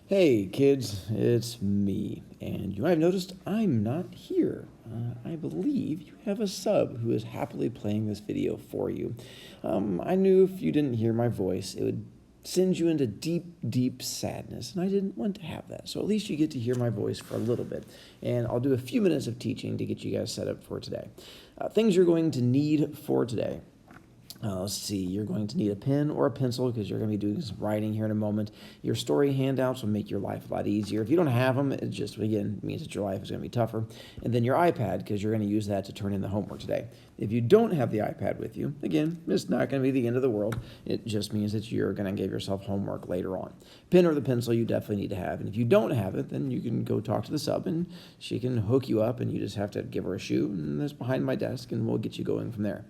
Hey kids, it's me, and you might have noticed I'm not here. I believe you have a sub who is happily playing this video for you. I knew if you didn't hear my voice, it would send you into deep, deep sadness, and I didn't want to have that. So at least you get to hear my voice for a little bit, and I'll do a few minutes of teaching to get you guys set up for today. Things you're going to need for today. Let's see, you're going to need a pen or a pencil because you're going to be doing some writing here in a moment. Your story handouts will make your life a lot easier. If you don't have them, it just, again, means that your life is going to be tougher. And then your iPad, because you're going to use that to turn in the homework today. If you don't have the iPad with you, again, it's not going to be the end of the world. It just means that you're going to give yourself homework later on. Pen or the pencil you definitely need to have. And if you don't have it, then you can go talk to the sub and she can hook you up and you just have to give her a shoe and that's behind my desk and we'll get you going from there.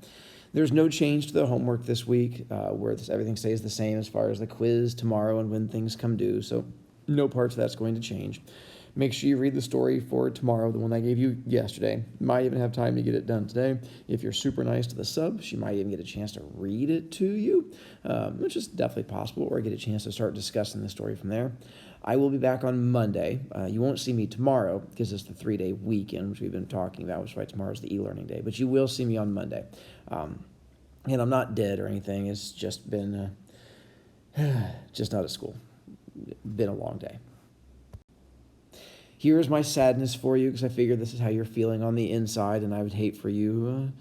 There's no change to the homework this week, where everything stays the same as far as the quiz tomorrow and when things come due, so no parts of that's going to change. Make sure you read the story for tomorrow, the one I gave you yesterday. Might even have time to get it done today. If you're super nice to the sub, she might even get a chance to read it to you, which is definitely possible, or get a chance to start discussing the story from there. I will be back on Monday. You won't see me tomorrow because it's the 3-day weekend, which we've been talking about, which is why tomorrow's the e-learning day. But you will see me on Monday. And I'm not dead or anything. It's just been just not at school. Been a long day. Here's my sadness for you because I figure this is how you're feeling on the inside, and I would hate for you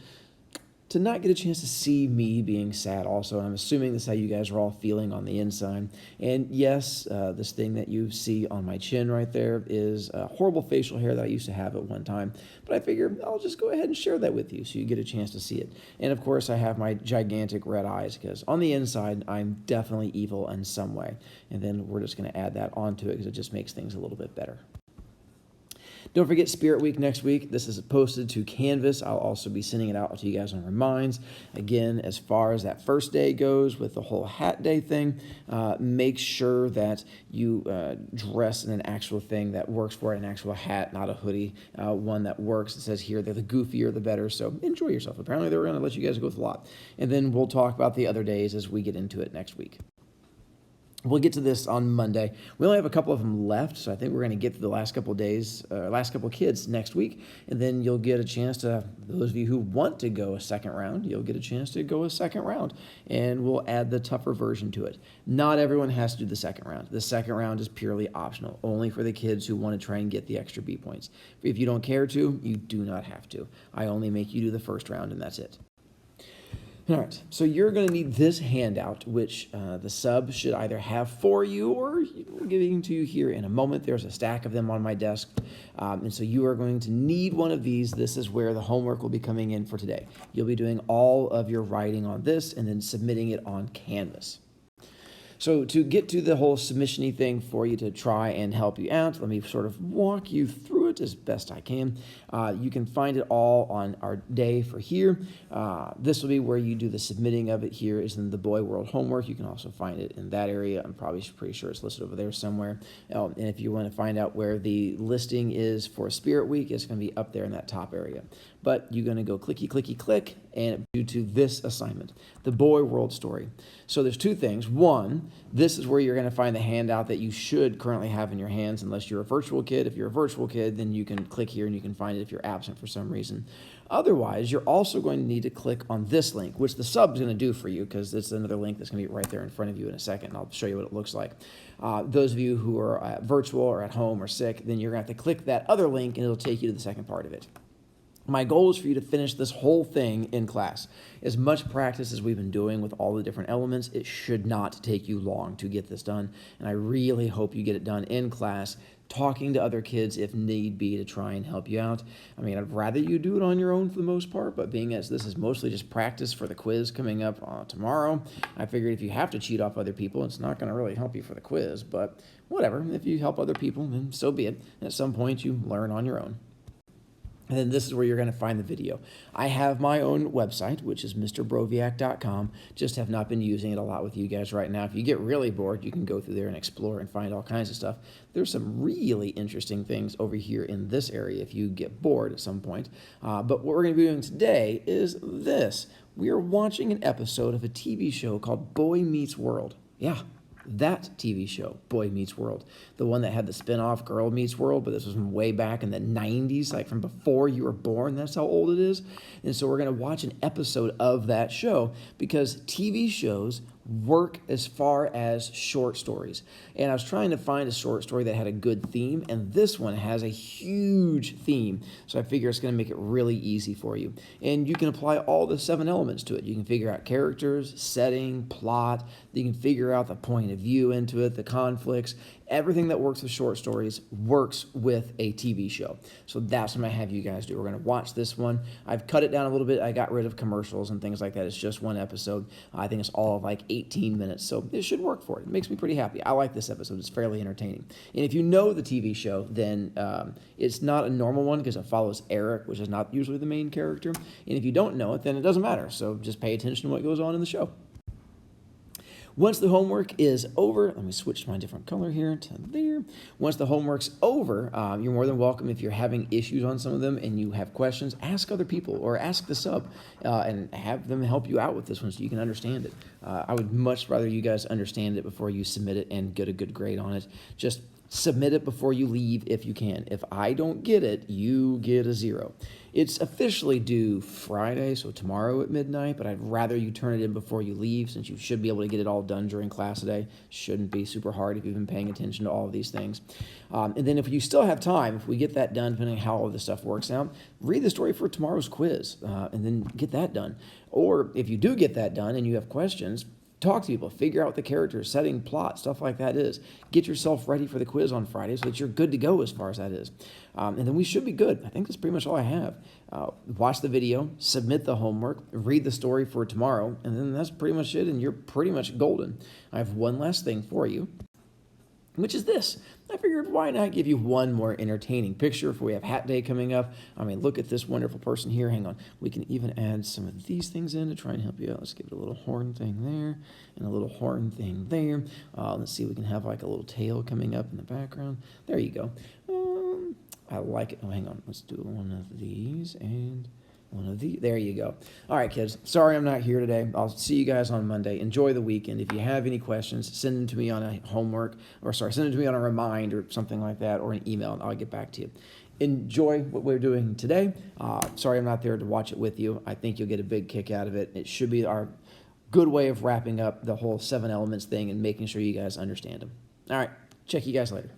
to not get a chance to see me being sad also. And I'm assuming this is how you guys are all feeling on the inside. And yes, this thing that you see on my chin right there is horrible facial hair that I used to have at one time. But I figure I'll just go ahead and share that with you so you get a chance to see it. And of course, I have my gigantic red eyes because on the inside, I'm definitely evil in some way. And then we're just going to add that onto it because it just makes things a little bit better. Don't forget Spirit Week next week. This is posted to Canvas. I'll also be sending it out to you guys on Reminds. Again, as far as that first day goes with the whole hat day thing, make sure that you dress in an actual thing that works for it, an actual hat, not a hoodie, one that works. It says here that the goofier the better, so enjoy yourself. Apparently they're going to let you guys go with a lot. And then we'll talk about the other days as we get into it next week. We'll get to this on Monday. We only have a couple of them left, so I think we're going to get to the last couple of days, last couple of kids next week, and then you'll get a chance to, those of you who want to go a second round, you'll get a chance to go a second round, and we'll add the tougher version to it. Not everyone has to do the second round. The second round is purely optional, only for the kids who want to try and get the extra B points. If you don't care to, you do not have to. I only make you do the first round, and that's it. All right, so you're going to need this handout, which the sub should either have for you or we're giving to you here in a moment. There's a stack of them on my desk, and so you are going to need one of these. This is where the homework will be coming in for today. You'll be doing all of your writing on this and then submitting it on Canvas. So to get to the whole submission-y thing for you to try and help you out, let me sort of walk you through it as best I can. You can find it all on our day for here. This will be where you do the submitting of it. Here is in the Boy World homework. You can also find it in that area. I'm probably pretty sure it's listed over there somewhere. And if you want to find out where the listing is for Spirit Week, it's going to be up there in that top area. But you're going to go clicky, clicky, click, and due to this assignment, the Boy World story. So there's two things. One, this is where you're going to find the handout that you should currently have in your hands unless you're a virtual kid. If you're a virtual kid, then you can click here and you can find it if you're absent for some reason. Otherwise, you're also going to need to click on this link, which the sub's going to do for you because it's another link that's going to be right there in front of you in a second. And I'll show you what it looks like. Those of you who are virtual or at home or sick, then you're going to have to click that other link and it'll take you to the second part of it. My goal is for you to finish this whole thing in class. As much practice as we've been doing with all the different elements, it should not take you long to get this done. And I really hope you get it done in class, talking to other kids if need be to try and help you out. I mean, I'd rather you do it on your own for the most part, but being as this is mostly just practice for the quiz coming up tomorrow, I figured if you have to cheat off other people, it's not going to really help you for the quiz. But whatever, if you help other people, then so be it. And at some point, you learn on your own. And then this is where you're going to find the video. I have my own website, which is mrbroviac.com. Just have not been using it a lot with you guys right now. If you get really bored, you can go through there and explore and find all kinds of stuff. There's some really interesting things over here in this area if you get bored at some point. But what we're going to be doing today is this. We are watching an episode of a TV show called Boy Meets World. Yeah, That TV show, Boy Meets World, the one that had the spinoff Girl Meets World, but this was from way back in the 90s, like from before you were born. That's how old it is. And so we're going to watch an episode of that show because TV shows work as far as short stories. And I was trying to find a short story that had a good theme, and this one has a huge theme. So I figure it's going to make it really easy for you. And you can apply all the 7 elements to it. You can figure out characters, setting, plot. You can figure out the point of view into it, the conflicts. Everything that works with short stories works with a TV show. So that's what I have you guys do. We're going to watch this one. I've cut it down a little bit. I got rid of commercials and things like that. It's just one episode. I think it's all of like 18 minutes, so it should work for it. It makes me pretty happy. I like this episode. It's fairly entertaining. And if you know the TV show, then it's not a normal one because it follows Eric, which is not usually the main character. And if you don't know it, then it doesn't matter. So just pay attention to what goes on in the show. Once the homework is over, let me switch to my different color here to there. Once the homework's over, you're more than welcome, if you're having issues on some of them and you have questions, ask other people or ask the sub and have them help you out with this one so you can understand it. I would much rather you guys understand it before you submit it and get a good grade on it. Just submit it before you leave if you can. If I don't get it, you get a 0. It's officially due Friday, so tomorrow at midnight, but I'd rather you turn it in before you leave since you should be able to get it all done during class today. Shouldn't be super hard if you've been paying attention to all of these things. And then if you still have time, if we get that done, depending on how all this stuff works out, read the story for tomorrow's quiz and then get that done. Or if you do get that done and you have questions, talk to people, figure out the characters, setting, plot, stuff like that is. Get yourself ready for the quiz on Friday so that you're good to go as far as that is. And then we should be good. I think that's pretty much all I have. Watch the video, submit the homework, read the story for tomorrow, and then that's pretty much it, and you're pretty much golden. I have one last thing for you, which is this. I figured why not give you one more entertaining picture if we have Hat Day coming up. I mean, look at this wonderful person here. Hang on. We can even add some of these things in to try and help you out. Let's give it a little horn thing there and a little horn thing there. Let's see, we can have like a little tail coming up in the background. There you go. I like it. Oh, hang on. Let's do one of these and one of these. There you go. All right, kids. Sorry I'm not here today. I'll see you guys on Monday. Enjoy the weekend. If you have any questions, send them to me on a send them to me on a remind or something like that, or an email, and I'll get back to you. Enjoy what we're doing today. Sorry I'm not there to watch it with you. I think you'll get a big kick out of it. It should be our good way of wrapping up the whole 7 elements thing and making sure you guys understand them. All right. Check you guys later.